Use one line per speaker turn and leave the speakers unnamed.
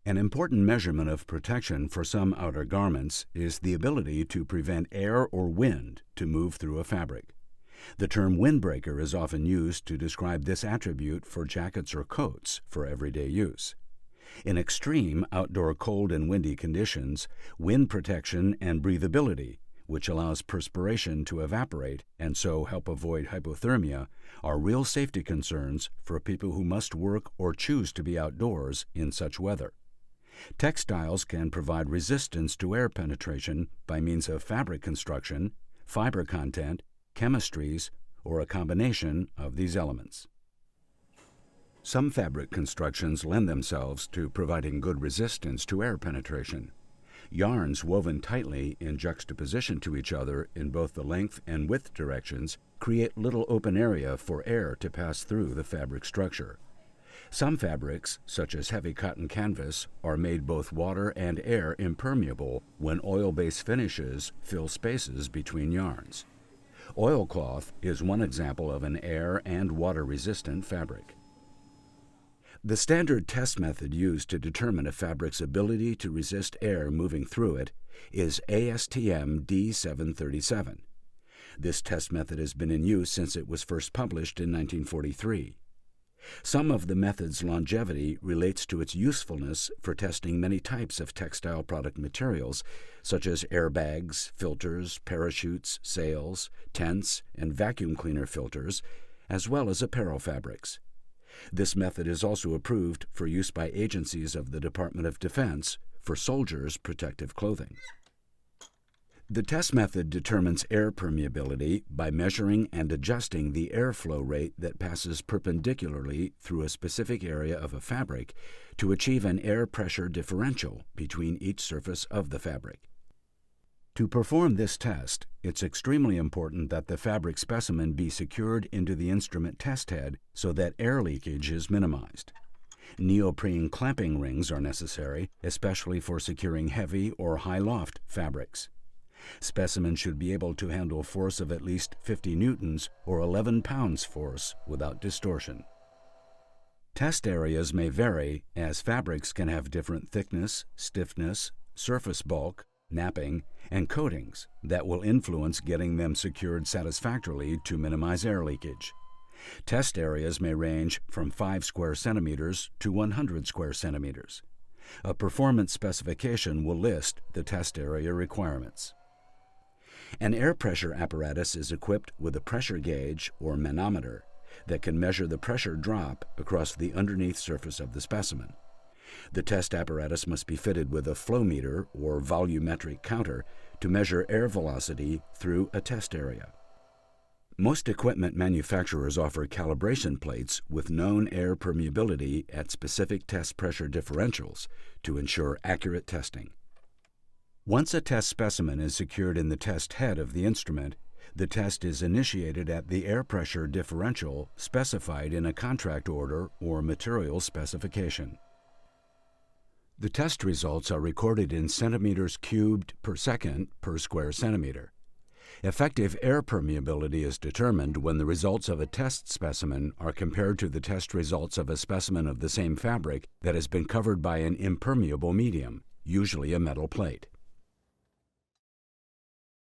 An important measurement of protection for some outer garments is the ability to prevent air or wind to move through a fabric. The term windbreaker is often used to describe this attribute for jackets or coats for everyday use. In extreme outdoor cold and windy conditions, wind protection and breathability, which allows perspiration to evaporate and so help avoid hypothermia, are real safety concerns for people who must work or choose to be outdoors in such weather. Textiles can provide resistance to air penetration by means of fabric construction, fiber content, chemistries, or a combination of these elements. Some fabric constructions lend themselves to providing good resistance to air penetration. Yarns woven tightly in juxtaposition to each other in both the length and width directions create little open area for air to pass through the fabric structure. Some fabrics, such as heavy cotton canvas, are made both water and air impermeable when oil-based finishes fill spaces between yarns. Oilcloth is one example of an air and water-resistant fabric. The standard test method used to determine a fabric's ability to resist air moving through it is ASTM D737. This test method has been in use since it was first published in 1943. Some of the method's longevity relates to its usefulness for testing many types of textile product materials, such as airbags, filters, parachutes, sails, tents, and vacuum cleaner filters, as well as apparel fabrics. This method is also approved for use by agencies of the Department of Defense for soldiers' protective clothing. The test method determines air permeability by measuring and adjusting the airflow rate that passes perpendicularly through a specific area of a fabric to achieve an air pressure differential between each surface of the fabric. To perform this test, it's extremely important that the fabric specimen be secured into the instrument test head so that air leakage is minimized. Neoprene clamping rings are necessary, especially for securing heavy or high loft fabrics. Specimens should be able to handle force of at least 50 newtons or 11 pounds force without distortion. Test areas may vary as fabrics can have different thickness, stiffness, surface bulk, napping, and coatings that will influence getting them secured satisfactorily to minimize air leakage. Test areas may range from 5 square centimeters to 100 square centimeters. A performance specification will list the test area requirements. An air pressure apparatus is equipped with a pressure gauge or manometer that can measure the pressure drop across the underneath surface of the specimen. The test apparatus must be fitted with a flow meter or volumetric counter to measure air velocity through a test area. Most equipment manufacturers offer calibration plates with known air permeability at specific test pressure differentials to ensure accurate testing. Once a test specimen is secured in the test head of the instrument, the test is initiated at the air pressure differential specified in a contract order or material specification. The test results are recorded in centimeters cubed per second per square centimeter. Effective air permeability is determined when the results of a test specimen are compared to the test results of a specimen of the same fabric that has been covered by an impermeable medium, usually a metal plate.